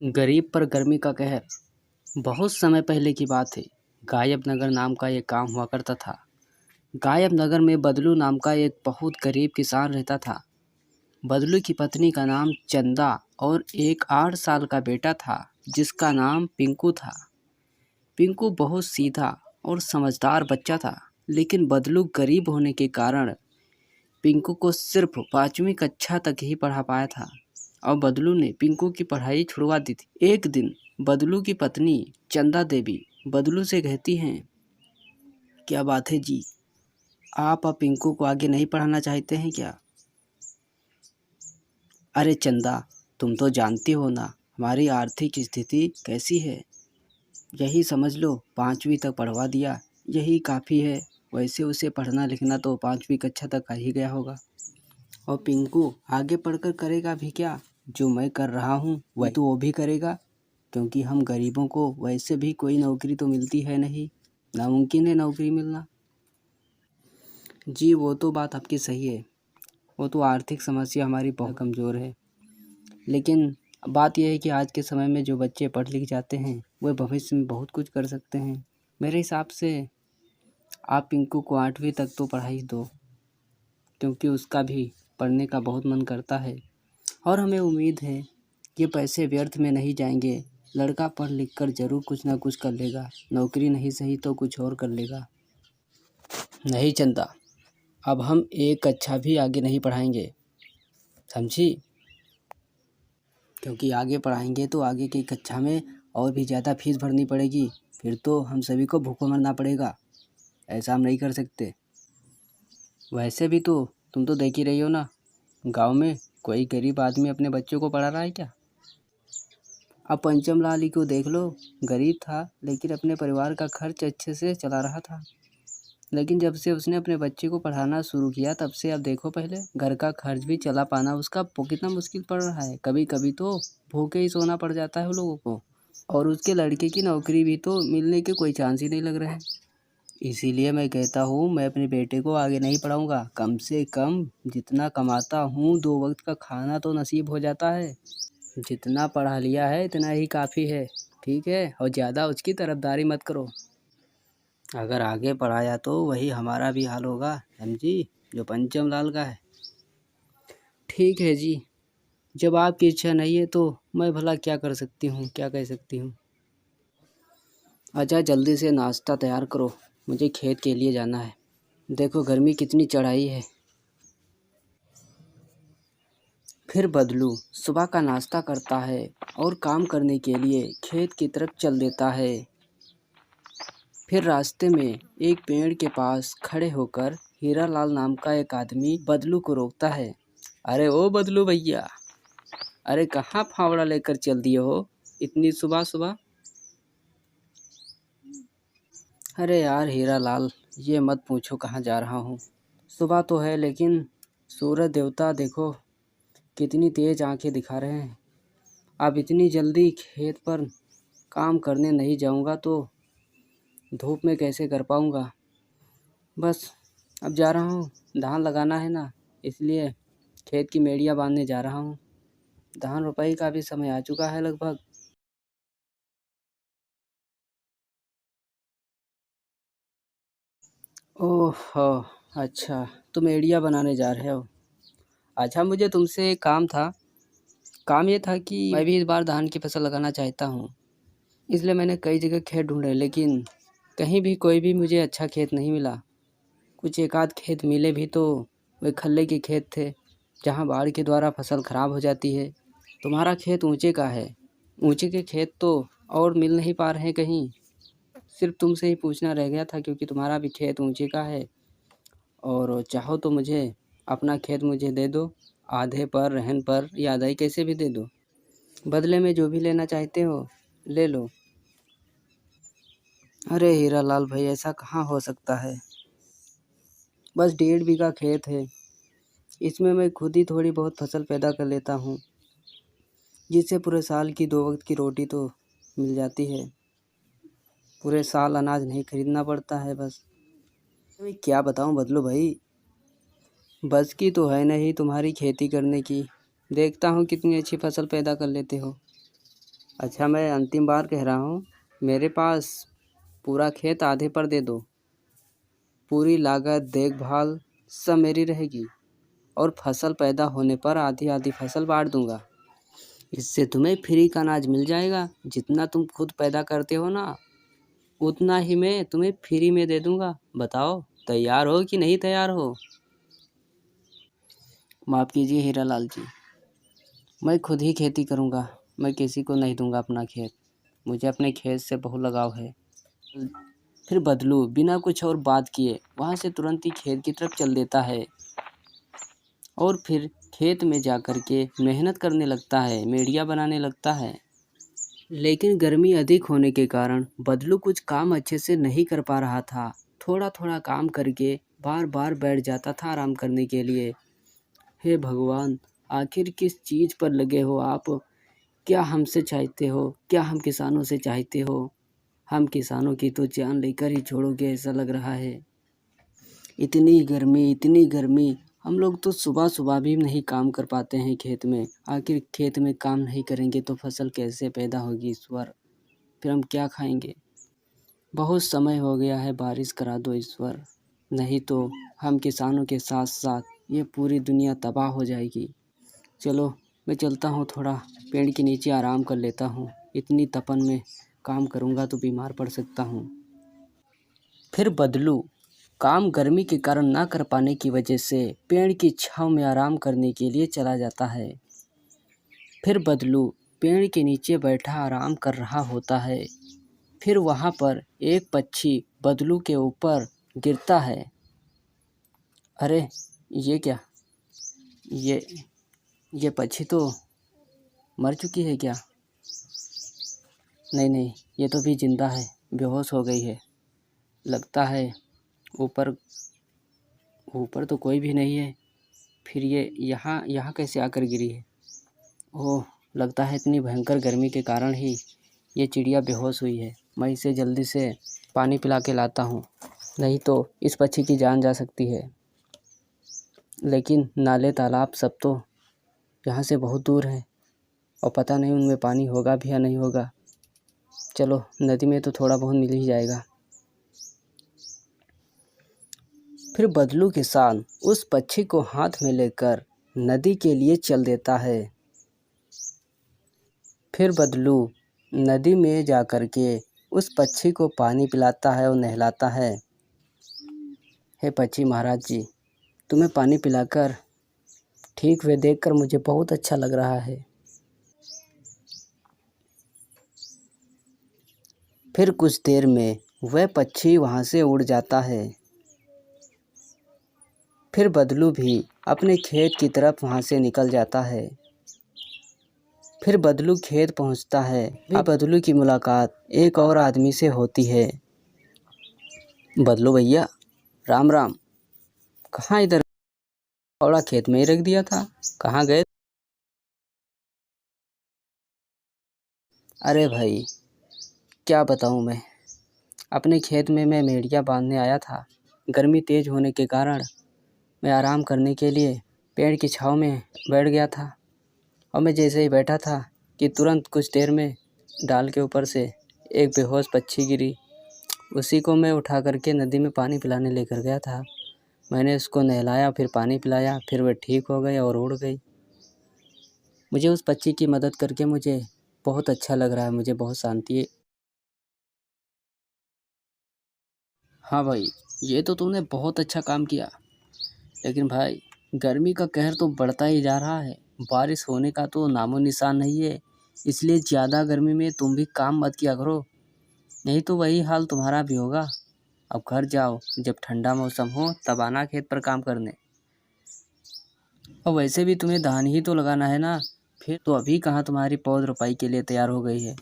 गरीब पर गर्मी का कहर। बहुत समय पहले की बात है। गायबनगर नाम का एक गांव हुआ करता था। गायबनगर में बदलू नाम का एक बहुत गरीब किसान रहता था। बदलू की पत्नी का नाम चंदा और एक 8 साल का बेटा था जिसका नाम पिंकू था। पिंकू बहुत सीधा और समझदार बच्चा था, लेकिन बदलू गरीब होने के कारण पिंकू को सिर्फ 5वीं कक्षा तक ही पढ़ा पाया था और बदलू ने पिंकू की पढ़ाई छुड़वा दी थी। एक दिन बदलू की पत्नी चंदा देवी बदलू से कहती हैं, क्या बात है जी, आप अब पिंकू को आगे नहीं पढ़ाना चाहते हैं क्या? अरे चंदा, तुम तो जानती हो ना हमारी आर्थिक स्थिति कैसी है। यही समझ लो 5वीं तक पढ़वा दिया, यही काफ़ी है। वैसे उसे पढ़ना लिखना तो 5वीं कक्षा तक आ ही गया होगा। और पिंकू आगे पढ़कर करेगा भी क्या? जो मैं कर रहा हूँ वह तो वो भी करेगा, क्योंकि हम गरीबों को वैसे भी कोई नौकरी तो मिलती है नहीं, नामुमकिन है नौकरी मिलना। जी वो तो बात आपकी सही है, वो तो आर्थिक समस्या हमारी बहुत कमज़ोर है। लेकिन बात यह है कि आज के समय में जो बच्चे पढ़ लिख जाते हैं वह भविष्य में बहुत कुछ कर सकते हैं। मेरे हिसाब से आप पिंकू को 8वीं तक तो पढ़ाई दो, क्योंकि उसका भी पढ़ने का बहुत मन करता है और हमें उम्मीद है कि पैसे व्यर्थ में नहीं जाएंगे। लड़का पढ़ लिख कर ज़रूर कुछ ना कुछ कर लेगा, नौकरी नहीं सही तो कुछ और कर लेगा। नहीं चंदा, अब हम एक कक्षा भी आगे नहीं पढ़ाएंगे, समझी? क्योंकि आगे पढ़ाएंगे तो आगे की कक्षा में और भी ज़्यादा फीस भरनी पड़ेगी, फिर तो हम सभी को भूखों मरना पड़ेगा। ऐसा हम नहीं कर सकते। वैसे भी तो तुम तो देख ही रही हो ना, गांव में कोई गरीब आदमी अपने बच्चों को पढ़ा रहा है क्या? अब पंचम लाल ही को देख लो, गरीब था लेकिन अपने परिवार का खर्च अच्छे से चला रहा था। लेकिन जब से उसने अपने बच्चे को पढ़ाना शुरू किया तब से अब देखो, पहले घर का खर्च भी चला पाना उसका कितना मुश्किल पड़ रहा है। कभी कभी तो भूखे ही सोना पड़ जाता है उन लोगों को। और उसके लड़के की नौकरी भी तो मिलने के कोई चांस ही नहीं लग रहे हैं। इसीलिए मैं कहता हूँ मैं अपने बेटे को आगे नहीं पढ़ाऊँगा। कम से कम जितना कमाता हूँ 2 वक्त का खाना तो नसीब हो जाता है। जितना पढ़ा लिया है इतना ही काफ़ी है, ठीक है? और ज़्यादा उसकी तरफदारी मत करो। अगर आगे पढ़ाया तो वही हमारा भी हाल होगा, समझी? जो पंचम लाल का है। ठीक है जी, जब आपकी इच्छा नहीं है तो मैं भला क्या कर सकती हूँ, क्या कह सकती हूँ। अच्छा जल्दी से नाश्ता तैयार करो, मुझे खेत के लिए जाना है। देखो गर्मी कितनी चढ़ाई है। फिर बदलू सुबह का नाश्ता करता है और काम करने के लिए खेत की तरफ चल देता है। फिर रास्ते में एक पेड़ के पास खड़े होकर हीरालाल नाम का एक आदमी बदलू को रोकता है। अरे ओ बदलू भैया, अरे कहाँ फावड़ा लेकर चल दिए हो इतनी सुबह सुबह? अरे यार हीरालाल, ये मत पूछो कहाँ जा रहा हूँ। सुबह तो है लेकिन सूरज देवता देखो कितनी तेज आंखें दिखा रहे हैं। अब इतनी जल्दी खेत पर काम करने नहीं जाऊँगा तो धूप में कैसे कर पाऊँगा। बस अब जा रहा हूँ, धान लगाना है ना, इसलिए खेत की मेड़ियाँ बांधने जा रहा हूँ। धान रोपाई का भी समय आ चुका है लगभग। ओह अच्छा, तुम एड़िया बनाने जा रहे हो। अच्छा मुझे तुमसे एक काम था। काम ये था कि मैं भी इस बार धान की फसल लगाना चाहता हूँ, इसलिए मैंने कई जगह खेत ढूंढे लेकिन कहीं भी कोई भी मुझे अच्छा खेत नहीं मिला। कुछ एक आध खेत मिले भी तो वे खल्ले के खेत थे, जहाँ बाढ़ के द्वारा फसल खराब हो जाती है। तुम्हारा खेत ऊंचे का है, ऊंचे के खेत तो और मिल नहीं पा रहे हैं कहीं। सिर्फ तुमसे ही पूछना रह गया था क्योंकि तुम्हारा भी खेत ऊंचे का है, और चाहो तो मुझे अपना खेत मुझे दे दो, आधे पर रहन पर या आधा ही कैसे भी दे दो। बदले में जो भी लेना चाहते हो ले लो। अरे हीरालाल भाई, ऐसा कहाँ हो सकता है। बस 1.5 बीघा खेत है, इसमें मैं खुद ही थोड़ी बहुत फसल पैदा कर लेता हूँ, जिससे पूरे साल की 2 वक्त की रोटी तो मिल जाती है। पूरे साल अनाज नहीं खरीदना पड़ता है। बस मैं क्या बताऊँ बदलू भाई, बस की तो है नहीं तुम्हारी खेती करने की। देखता हूँ कितनी अच्छी फसल पैदा कर लेते हो। अच्छा, मैं अंतिम बार कह रहा हूँ, मेरे पास पूरा खेत आधे पर दे दो। पूरी लागत देखभाल सब मेरी रहेगी और फसल पैदा होने पर आधी आधी फसल बांट दूंगा। इससे तुम्हें फ्री का अनाज मिल जाएगा। जितना तुम खुद पैदा करते हो ना, उतना ही मैं तुम्हें फ्री में दे दूंगा। बताओ, तैयार हो कि नहीं तैयार हो? माफ़ कीजिए हीरालाल जी, मैं खुद ही खेती करूंगा। मैं किसी को नहीं दूंगा अपना खेत। मुझे अपने खेत से बहुत लगाव है। फिर बदलू बिना कुछ और बात किए वहाँ से तुरंत ही खेत की तरफ चल देता है और फिर खेत में जाकर के मेहनत करने लगता है, मेड़िया बनाने लगता है। लेकिन गर्मी अधिक होने के कारण बदलू कुछ काम अच्छे से नहीं कर पा रहा था। थोड़ा थोड़ा काम करके बार बार बैठ जाता था आराम करने के लिए। हे भगवान, आखिर किस चीज़ पर लगे हो आप? क्या हमसे चाहते हो? क्या हम किसानों से चाहते हो? हम किसानों की तो जान लेकर ही छोड़ोगे ऐसा लग रहा है। इतनी गर्मी, हम लोग तो सुबह सुबह भी नहीं काम कर पाते हैं खेत में। आखिर खेत में काम नहीं करेंगे तो फसल कैसे पैदा होगी ईश्वर? फिर हम क्या खाएंगे? बहुत समय हो गया है, बारिश करा दो ईश्वर, नहीं तो हम किसानों के साथ साथ ये पूरी दुनिया तबाह हो जाएगी। चलो, मैं चलता हूँ, थोड़ा पेड़ के नीचे आराम कर लेता हूँ। इतनी तपन में काम करूँगा तो बीमार पड़ सकता हूँ। फिर बदलू काम गर्मी के कारण ना कर पाने की वजह से पेड़ की छांव में आराम करने के लिए चला जाता है। फिर बदलू पेड़ के नीचे बैठा आराम कर रहा होता है। फिर वहाँ पर एक पक्षी बदलू के ऊपर गिरता है। अरे, ये क्या? ये ये पक्षी तो मर चुकी है क्या? नहीं, ये तो भी जिंदा है, बेहोश हो गई है। लगता है ऊपर ऊपर तो कोई भी नहीं है। फिर ये यहाँ यहाँ कैसे आकर गिरी है? ओह, लगता है इतनी भयंकर गर्मी के कारण ही ये चिड़िया बेहोश हुई है। मैं इसे जल्दी से पानी पिला के लाता हूँ, नहीं तो इस पक्षी की जान जा सकती है। लेकिन नाले तालाब सब तो यहाँ से बहुत दूर हैं और पता नहीं उनमें पानी होगा भी या नहीं होगा। चलो, नदी में तो थोड़ा बहुत मिल ही जाएगा। फिर बदलू किसान उस पक्षी को हाथ में लेकर नदी के लिए चल देता है। फिर बदलू नदी में जाकर के उस पक्षी को पानी पिलाता है और नहलाता है। हे पक्षी महाराज जी, तुम्हें पानी पिलाकर ठीक हुए देखकर मुझे बहुत अच्छा लग रहा है। फिर कुछ देर में वह पक्षी वहाँ से उड़ जाता है। फिर बदलू भी अपने खेत की तरफ वहाँ से निकल जाता है। फिर बदलू खेत पहुँचता है। फिर बदलू की मुलाकात एक और आदमी से होती है। बदलू भैया, राम राम। कहाँ इधर? थोड़ा खेत में ही रख दिया था, कहाँ गए? अरे भाई, क्या बताऊँ मैं, अपने खेत में मैं मेड़िया बांधने आया था। गर्मी तेज़ होने के कारण मैं आराम करने के लिए पेड़ की छाँव में बैठ गया था और मैं जैसे ही बैठा था कि तुरंत कुछ देर में डाल के ऊपर से एक बेहोश पक्षी गिरी। उसी को मैं उठा करके नदी में पानी पिलाने लेकर गया था। मैंने उसको नहलाया, फिर पानी पिलाया, फिर वह ठीक हो गई और उड़ गई। मुझे उस पक्षी की मदद करके मुझे बहुत अच्छा लग रहा है, मुझे बहुत शांति। हाँ भाई, ये तो तूने बहुत अच्छा काम किया। लेकिन भाई, गर्मी का कहर तो बढ़ता ही जा रहा है। बारिश होने का तो नामो निशान नहीं है। इसलिए ज़्यादा गर्मी में तुम भी काम मत किया करो, नहीं तो वही हाल तुम्हारा भी होगा। अब घर जाओ, जब ठंडा मौसम हो तब आना खेत पर काम करने। और वैसे भी तुम्हें धान ही तो लगाना है ना। फिर तो अभी कहाँ तुम्हारी पौध रोपाई के लिए तैयार हो गई है।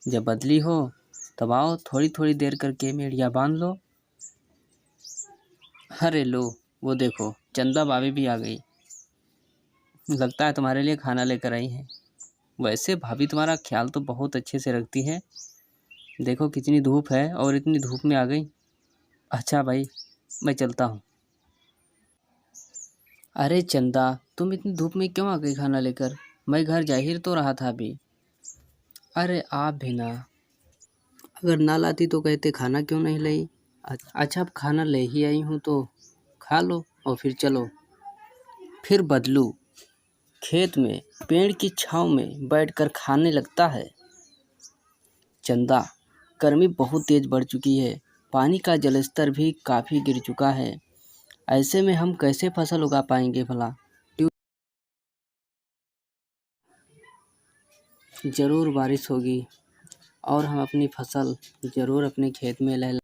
जब बदली हो तब आओ, थोड़ी थोड़ी देर करके मेड़िया बांध लो। अरे लो, वो देखो चंदा भाभी भी आ गई। लगता है तुम्हारे लिए खाना लेकर आई हैं। वैसे भाभी तुम्हारा ख्याल तो बहुत अच्छे से रखती है। देखो कितनी धूप है और इतनी धूप में आ गई। अच्छा भाई, मैं चलता हूँ। अरे चंदा, तुम इतनी धूप में क्यों आ गई खाना लेकर? मैं घर जा ही तो रहा था अभी। अरे आप भी ना, अगर ना लाती तो कहते खाना क्यों नहीं लाई। अच्छा अब खाना ले ही आई हूँ तो खा लो और फिर चलो। फिर बदलू खेत में पेड़ की छांव में बैठकर खाने लगता है। चंदा, गर्मी बहुत तेज बढ़ चुकी है, पानी का जलस्तर भी काफ़ी गिर चुका है। ऐसे में हम कैसे फसल उगा पाएंगे भला। ज़रूर बारिश होगी और हम अपनी फसल ज़रूर अपने खेत में लहला।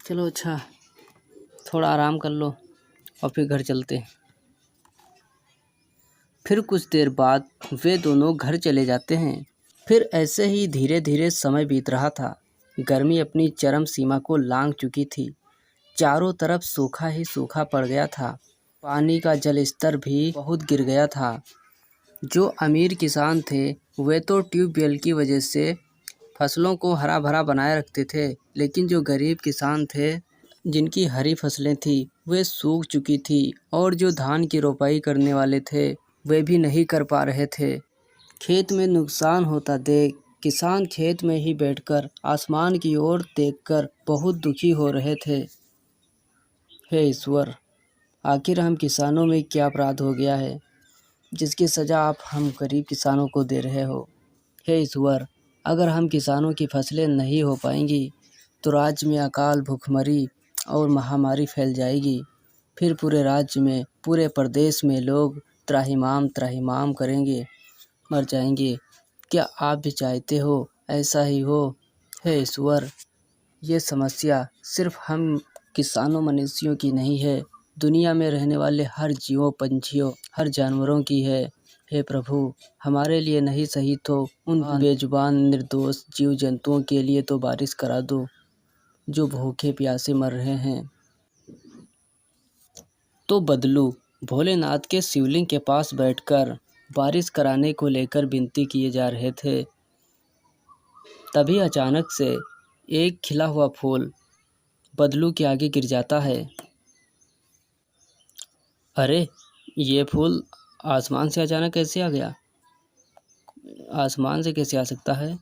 चलो अच्छा, थोड़ा आराम कर लो और फिर घर चलते हैं। फिर कुछ देर बाद वे दोनों घर चले जाते हैं। फिर ऐसे ही धीरे धीरे समय बीत रहा था। गर्मी अपनी चरम सीमा को लांघ चुकी थी। चारों तरफ सूखा ही सूखा पड़ गया था। पानी का जल स्तर भी बहुत गिर गया था। जो अमीर किसान थे वे तो ट्यूबवेल की वजह से फसलों को हरा भरा बनाए रखते थे, लेकिन जो गरीब किसान थे जिनकी हरी फसलें थी वे सूख चुकी थी और जो धान की रोपाई करने वाले थे वे भी नहीं कर पा रहे थे। खेत में नुकसान होता देख किसान खेत में ही बैठकर आसमान की ओर देखकर बहुत दुखी हो रहे थे। हे ईश्वर, आखिर हम किसानों में क्या अपराध हो गया है जिसकी सज़ा आप हम गरीब किसानों को दे रहे हो। हे ईश्वर, अगर हम किसानों की फसलें नहीं हो पाएंगी तो राज्य में अकाल, भूखमरी और महामारी फैल जाएगी। फिर पूरे राज्य में, पूरे प्रदेश में लोग त्राहिमाम त्राहिमाम करेंगे, मर जाएंगे। क्या आप भी चाहते हो ऐसा ही हो। हे ईश्वर, ये समस्या सिर्फ हम किसानों मनुष्यों की नहीं है, दुनिया में रहने वाले हर जीवों, पंछियों, हर जानवरों की है। हे प्रभु, हमारे लिए नहीं सही तो उन बेजुबान निर्दोष जीव जंतुओं के लिए तो बारिश करा दो जो भूखे प्यासे मर रहे हैं। तो बदलू भोलेनाथ के शिवलिंग के पास बैठकर बारिश कराने को लेकर विनती किए जा रहे थे। तभी अचानक से एक खिला हुआ फूल बदलू के आगे गिर जाता है। अरे, ये फूल आसमान से अचानक कैसे आ गया। आसमान से कैसे आ सकता है,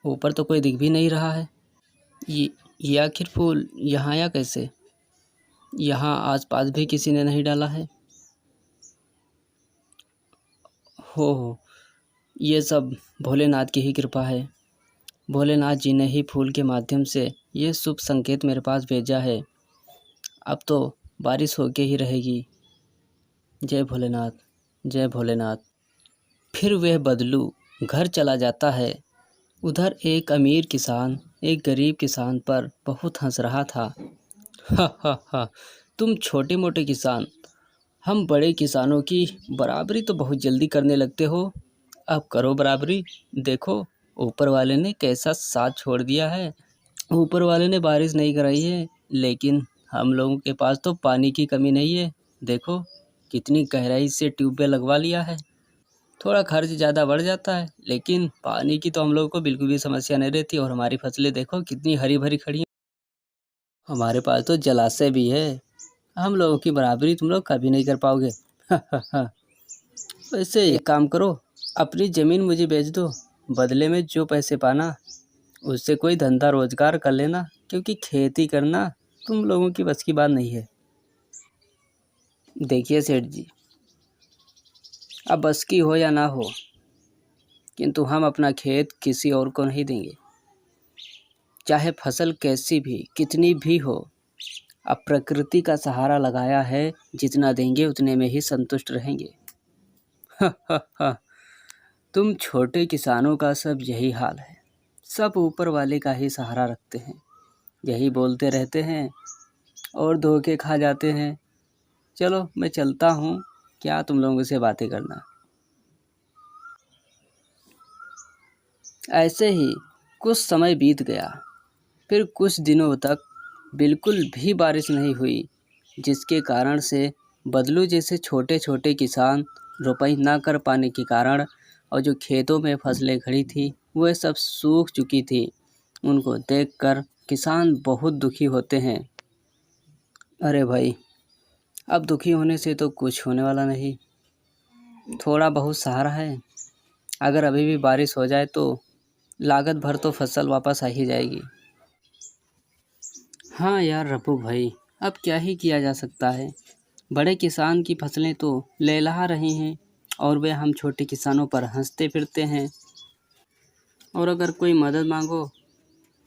ऊपर तो कोई दिख भी नहीं रहा है। ये आखिर फूल यहाँ आया कैसे। यहाँ आसपास भी किसी ने नहीं डाला है। हो, ये सब भोलेनाथ की ही कृपा है। भोलेनाथ जी ने ही फूल के माध्यम से ये शुभ संकेत मेरे पास भेजा है। अब तो बारिश होके ही रहेगी। जय भोलेनाथ, जय भोलेनाथ। फिर वह बदलू घर चला जाता है। उधर एक अमीर किसान एक गरीब किसान पर बहुत हंस रहा था। हा हा हा, तुम छोटे मोटे किसान हम बड़े किसानों की बराबरी तो बहुत जल्दी करने लगते हो। अब करो बराबरी, देखो ऊपर वाले ने कैसा साथ छोड़ दिया है। ऊपर वाले ने बारिश नहीं कराई है, लेकिन हम लोगों के पास तो पानी की कमी नहीं है। देखो कितनी गहराई से ट्यूबवेल लगवा लिया है। थोड़ा खर्च ज़्यादा बढ़ जाता है, लेकिन पानी की तो हम लोगों को बिल्कुल भी समस्या नहीं रहती और हमारी फसलें देखो कितनी हरी भरी खड़ी हैं। हमारे पास तो जलाशय भी है। हम लोगों की बराबरी तुम लोग कभी नहीं कर पाओगे। वैसे एक काम करो, अपनी ज़मीन मुझे बेच दो, बदले में जो पैसे पाना उससे कोई धंधा रोजगार कर लेना, क्योंकि खेती करना तुम लोगों की बस की बात नहीं है। देखिए सेठ जी, अब बस की हो या ना हो, किंतु हम अपना खेत किसी और को नहीं देंगे। चाहे फसल कैसी भी कितनी भी हो, अब प्रकृति का सहारा लगाया है, जितना देंगे उतने में ही संतुष्ट रहेंगे। तुम छोटे किसानों का सब यही हाल है। सब ऊपर वाले का ही सहारा रखते हैं, यही बोलते रहते हैं और धोखे खा जाते हैं। चलो मैं चलता हूँ, क्या तुम लोगों से बातें करना। ऐसे ही कुछ समय बीत गया। फिर कुछ दिनों तक बिल्कुल भी बारिश नहीं हुई, जिसके कारण से बदलू जैसे छोटे छोटे किसान रोपाई ना कर पाने के कारण और जो खेतों में फसलें खड़ी थी वह सब सूख चुकी थी। उनको देखकर किसान बहुत दुखी होते हैं। अरे भाई, अब दुखी होने से तो कुछ होने वाला नहीं। थोड़ा बहुत सहारा है, अगर अभी भी बारिश हो जाए तो लागत भर तो फसल वापस आ ही जाएगी। हाँ यार रब्बू भाई, अब क्या ही किया जा सकता है। बड़े किसान की फसलें तो लहलहा रही हैं और वे हम छोटे किसानों पर हंसते फिरते हैं। और अगर कोई मदद मांगो,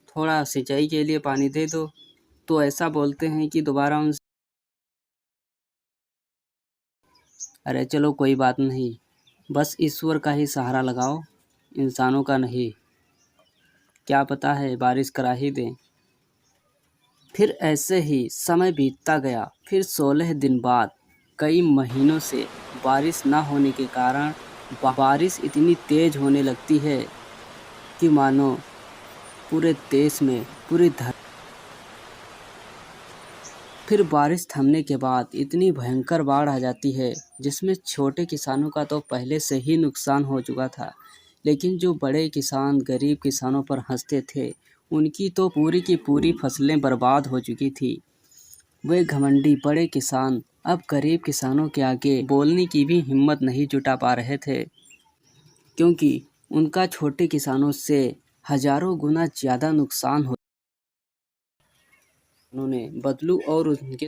थोड़ा सिंचाई के लिए पानी दे दो, तो ऐसा बोलते हैं कि दोबारा उनसे। अरे चलो कोई बात नहीं, बस ईश्वर का ही सहारा लगाओ, इंसानों का नहीं। क्या पता है बारिश करा ही दें। फिर ऐसे ही समय बीतता गया। फिर 16 दिन बाद कई महीनों से बारिश न होने के कारण बारिश इतनी तेज होने लगती है कि मानो पूरे देश में पूरी धरती। फिर बारिश थमने के बाद इतनी भयंकर बाढ़ आ जाती है जिसमें छोटे किसानों का तो पहले से ही नुकसान हो चुका था, लेकिन जो बड़े किसान गरीब किसानों पर हंसते थे उनकी तो पूरी की पूरी फसलें बर्बाद हो चुकी थी। वे घमंडी बड़े किसान अब गरीब किसानों के आगे बोलने की भी हिम्मत नहीं जुटा पा रहे थे, क्योंकि उनका छोटे किसानों से हजारों गुना ज़्यादा नुकसान हो। उन्होंने बदलू और उनके